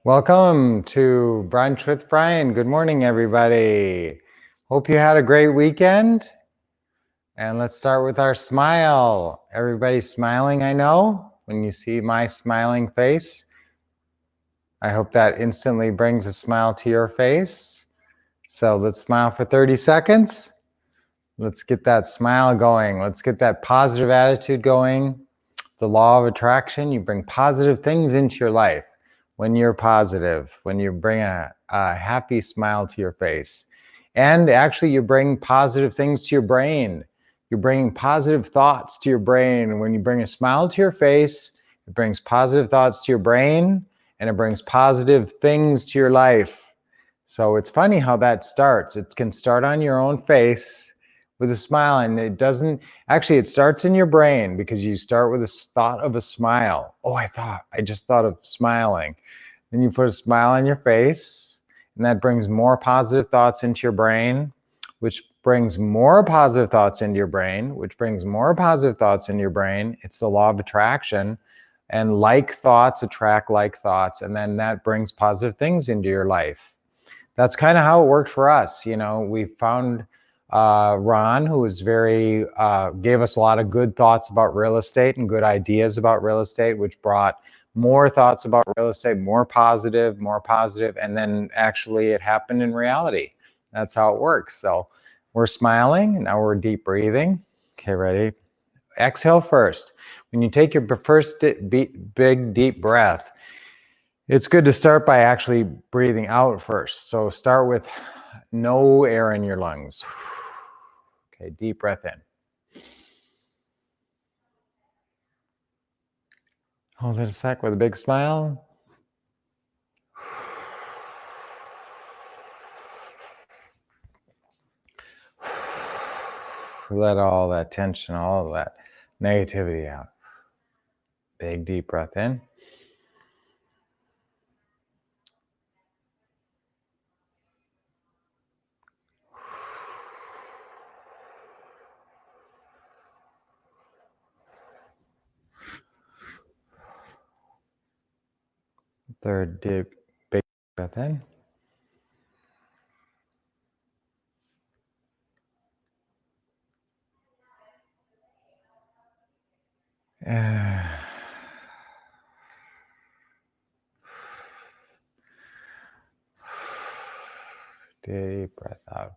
Welcome to Brunch with Brian. Good morning, everybody. Hope you had a great weekend. And let's start with our smile. Everybody's smiling, I know, when you see my smiling face. I hope that instantly brings a smile to your face. So let's smile for 30 seconds. Let's get that smile going. Let's get that positive attitude going. The law of attraction, you bring positive things into your life. When you're positive, when you bring a happy smile to your face. And actually, you bring positive things to your brain. You're bringing positive thoughts to your brain. When you bring a smile to your face, it brings positive thoughts to your brain, and it brings positive things to your life. So it's funny how that starts. It can start on your own face with a smile, and it doesn't actually, it starts in your brain because you start with a thought of a smile. Oh, I just thought of smiling. Then you put a smile on your face, and that brings more positive thoughts into your brain, which brings more positive thoughts into your brain, which brings more positive thoughts into your brain. It's the law of attraction, and like thoughts attract like thoughts, and then that brings positive things into your life. That's kind of how it worked for us. You know, we found Ron, who was gave us a lot of good thoughts about real estate and good ideas about real estate, which brought more thoughts about real estate, more positive, and then actually it happened in reality. That's how it works. So we're smiling, now we're deep breathing. Okay, ready? Exhale first. When you take your first big deep breath, it's good to start by actually breathing out first. So start with no air in your lungs. Okay, deep breath in. Hold it a sec with a big smile. Let all that tension, all of that negativity out. Big deep breath in. Third deep, big breath in. Deep breath out.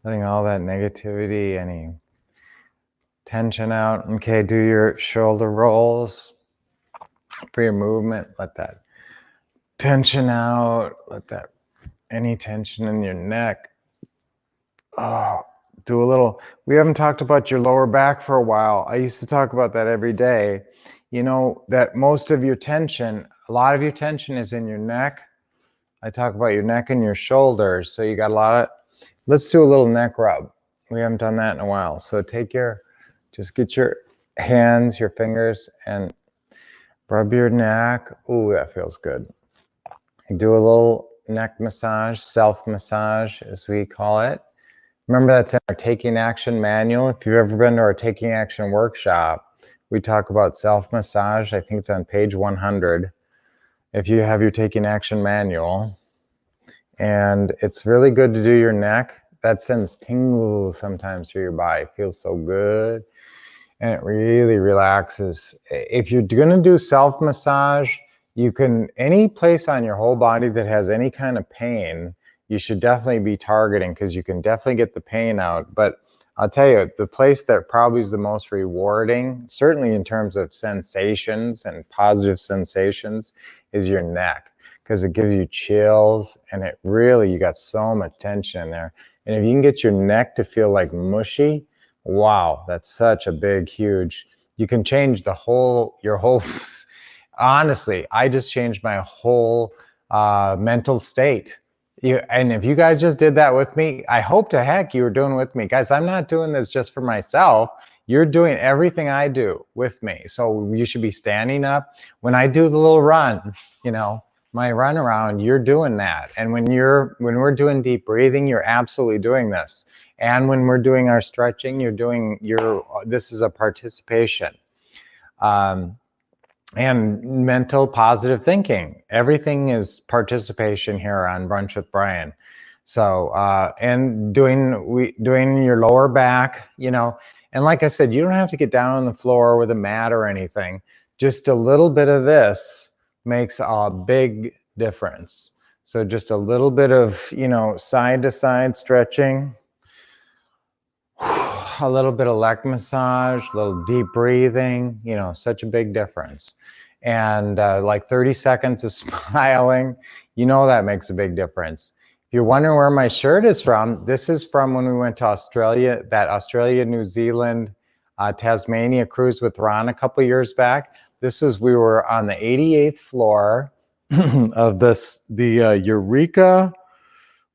Letting all that negativity, any tension out. Okay, do your shoulder rolls for your movement. Let that tension out. Let that, any tension in your neck. Oh, do a little, we haven't talked about your lower back for a while. I used to talk about that every day. You know, that most of your tension, a lot of your tension is in your neck. I talk about your neck and your shoulders. So you got a lot of, let's do a little neck rub. We haven't done that in a while. So just get your hands, your fingers, and rub your neck. Ooh, that feels good. Do a little neck massage, self-massage as we call it. Remember, that's in our Taking Action manual. If you've ever been to our Taking Action workshop, we talk about self-massage. I think it's on page 100. If you have your Taking Action manual. And it's really good to do your neck. That sends tingles sometimes through your body. It feels so good. And it really relaxes. If you're gonna do self-massage, you can, any place on your whole body that has any kind of pain, you should definitely be targeting, because you can definitely get the pain out. But I'll tell you, the place that probably is the most rewarding, certainly in terms of sensations and positive sensations, is your neck, because it gives you chills, and it really, you got so much tension in there. And if you can get your neck to feel like mushy, wow, that's such a big, huge, you can change your whole, honestly, I just changed my whole mental state. And if you guys just did that with me, I hope to heck you were doing with me. Guys, I'm not doing this just for myself. You're doing everything I do with me. So you should be standing up. When I do the little run, you know, my run around, you're doing that. And when we're doing deep breathing, you're absolutely doing this. And when we're doing our stretching, this is a participation. and mental positive thinking. Everything is participation here on Brunch with Brian. So, and doing your lower back, you know, and like I said, you don't have to get down on the floor with a mat or anything. Just a little bit of this makes a big difference. So just a little bit of, you know, side to side stretching, a little bit of leg massage, a little deep breathing, you know, such a big difference. And like 30 seconds of smiling, you know, that makes a big difference. If you're wondering where my shirt is from, this is from when we went to Australia, that Australia, New Zealand, Tasmania cruise with Ron a couple years back. We were on the 88th floor of the Eureka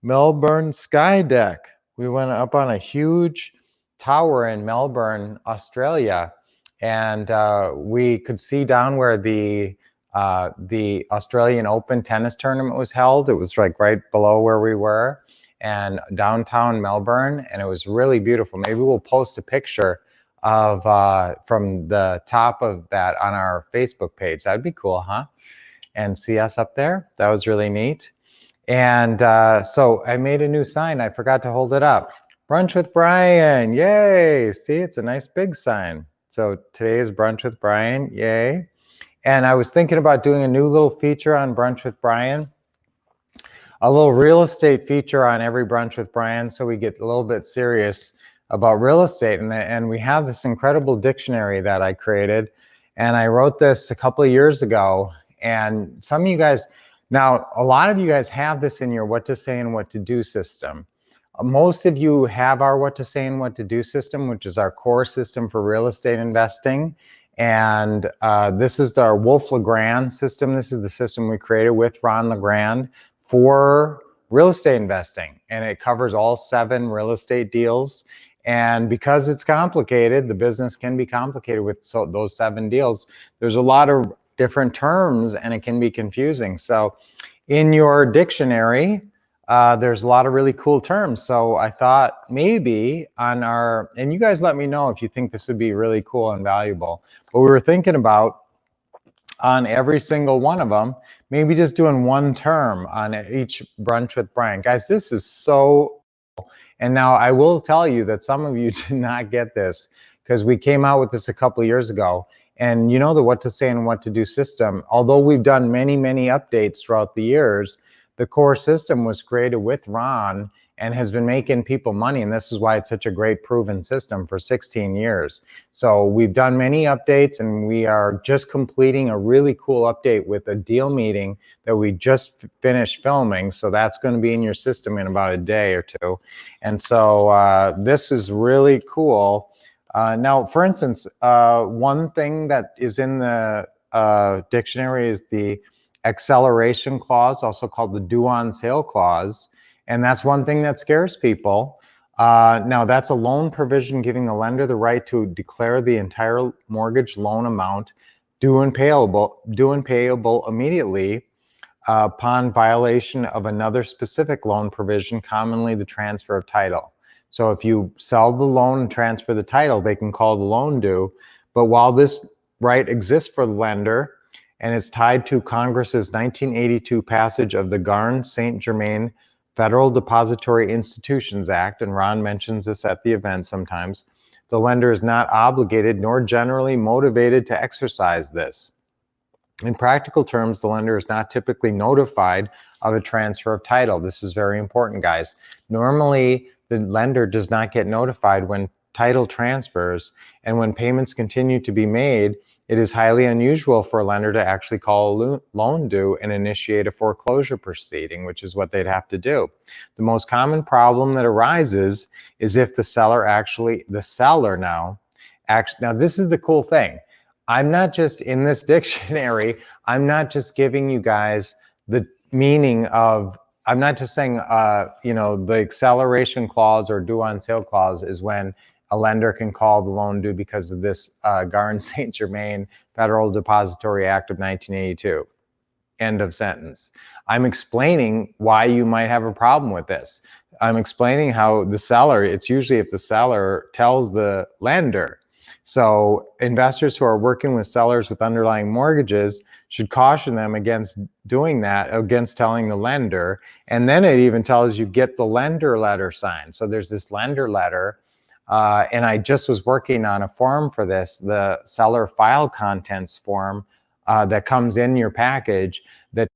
Melbourne Sky Deck. We went up on a huge tower in Melbourne, Australia, and we could see down where the Australian Open tennis tournament was held. It was like right below where we were, and downtown Melbourne, and it was really beautiful. Maybe we'll post a picture of from the top of that on our Facebook page. That'd be cool, huh? And see us up there. That was really neat. And so I made a new sign. I forgot to hold it up. Brunch with Brian, yay. See, it's a nice big sign. So today is Brunch with Brian, yay. And I was thinking about doing a new little feature on Brunch with Brian, a little real estate feature on every Brunch with Brian, so we get a little bit serious about real estate. And we have this incredible dictionary that I created, and I wrote this a couple of years ago. And some of you guys, now a lot of you guys have this in your what to say and what to do system. Most of you have our what to say and what to do system, which is our core system for real estate investing. And this is our Wolff LeGrand system. This is the system we created with Ron LeGrand for real estate investing. And it covers all 7 real estate deals. And because it's complicated, the business can be complicated with those 7 deals. There's a lot of different terms and it can be confusing. So in your dictionary, there's a lot of really cool terms. So I thought maybe on our, and you guys let me know if you think this would be really cool and valuable, but we were thinking about on every single one of them, maybe just doing one term on each Brunch with Brian. Guys, this is so cool. And now I will tell you that some of you did not get this because we came out with this a couple of years ago. And you know the what to say and what to do system, although we've done many, many updates throughout the years, the core system was created with Ron and has been making people money. And this is why it's such a great proven system for 16 years. So we've done many updates and we are just completing a really cool update with a deal meeting that we just finished filming. So that's going to be in your system in about a day or two. And so this is really cool. Now, for instance, one thing that is in the dictionary is the acceleration clause, also called the due on sale clause. And that's one thing that scares people. Now, that's a loan provision giving the lender the right to declare the entire mortgage loan amount due and payable immediately upon violation of another specific loan provision, commonly the transfer of title. So if you sell the loan and transfer the title, they can call the loan due. But while this right exists for the lender, and it's tied to Congress's 1982 passage of the Garn-St. Germain Federal Depository Institutions Act, and Ron mentions this at the event sometimes, the lender is not obligated nor generally motivated to exercise this. In practical terms, the lender is not typically notified of a transfer of title. This is very important, guys. Normally, the lender does not get notified when title transfers, and when payments continue to be made, it is highly unusual for a lender to actually call a loan due and initiate a foreclosure proceeding, which is what they'd have to do. The most common problem that arises is if the seller now, this is the cool thing. I'm not just in this dictionary, I'm not just giving you guys the meaning of, I'm not just saying, the acceleration clause or due on sale clause is when a lender can call the loan due because of this Garn-St. Germain Federal Depository Act of 1982. End of sentence. I'm explaining why you might have a problem with this. I'm explaining how the seller, it's usually if the seller tells the lender. So investors who are working with sellers with underlying mortgages should caution them against doing that, against telling the lender. And then it even tells you get the lender letter signed. So there's this lender letter. And I just was working on a form for this, the seller file contents form that comes in your package, that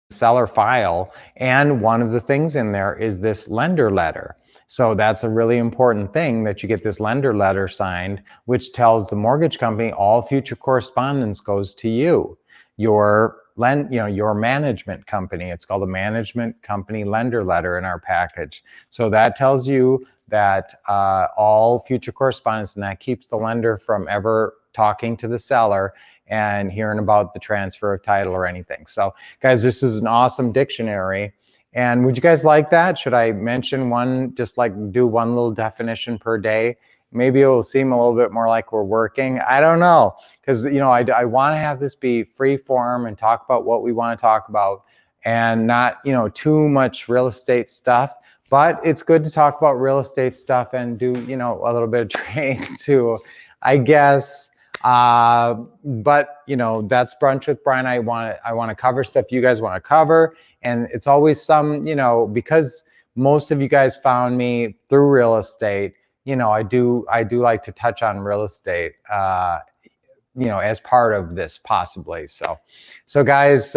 seller file, and one of the things in there is this lender letter. So that's a really important thing, that you get this lender letter signed, which tells the mortgage company all future correspondence goes to you, your management company. It's called a management company lender letter in our package. So that tells you that all future correspondence, and that keeps the lender from ever talking to the seller and hearing about the transfer of title or anything. So guys, this is an awesome dictionary. And would you guys like that? Should I mention one, just like do one little definition per day? Maybe it will seem a little bit more like we're working. I don't know, because I want to have this be free form and talk about what we want to talk about, and not too much real estate stuff. But it's good to talk about real estate stuff and do a little bit of training too, I guess. But that's Brunch with Brian. I want to cover stuff you guys want to cover, and it's always some, because most of you guys found me through real estate. I do like to touch on real estate, as part of this possibly. So guys,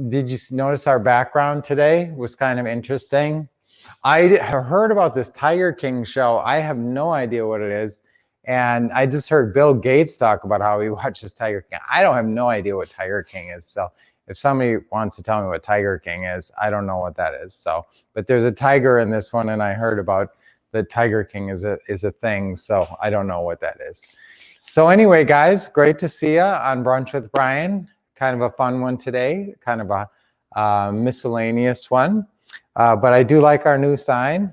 did you notice our background today was kind of interesting? I heard about this Tiger King show. I have no idea what it is. And I just heard Bill Gates talk about how he watches Tiger King. I don't have no idea what Tiger King is. So if somebody wants to tell me what Tiger King is, I don't know what that is. So, but there's a tiger in this one, and I heard about the Tiger King is a thing. So I don't know what that is. So anyway, guys, great to see you on Brunch with Brian. Kind of a fun one today, kind of a miscellaneous one. But I do like our new sign.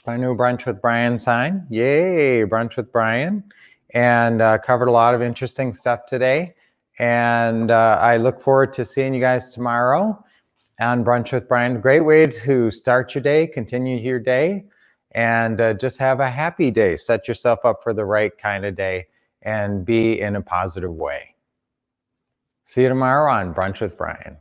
Our new Brunch with Brian sign. Yay, Brunch with Brian. And covered a lot of interesting stuff today. And I look forward to seeing you guys tomorrow on Brunch with Brian. Great way to start your day, continue your day, and just have a happy day. Set yourself up for the right kind of day and be in a positive way. See you tomorrow on Brunch with Brian.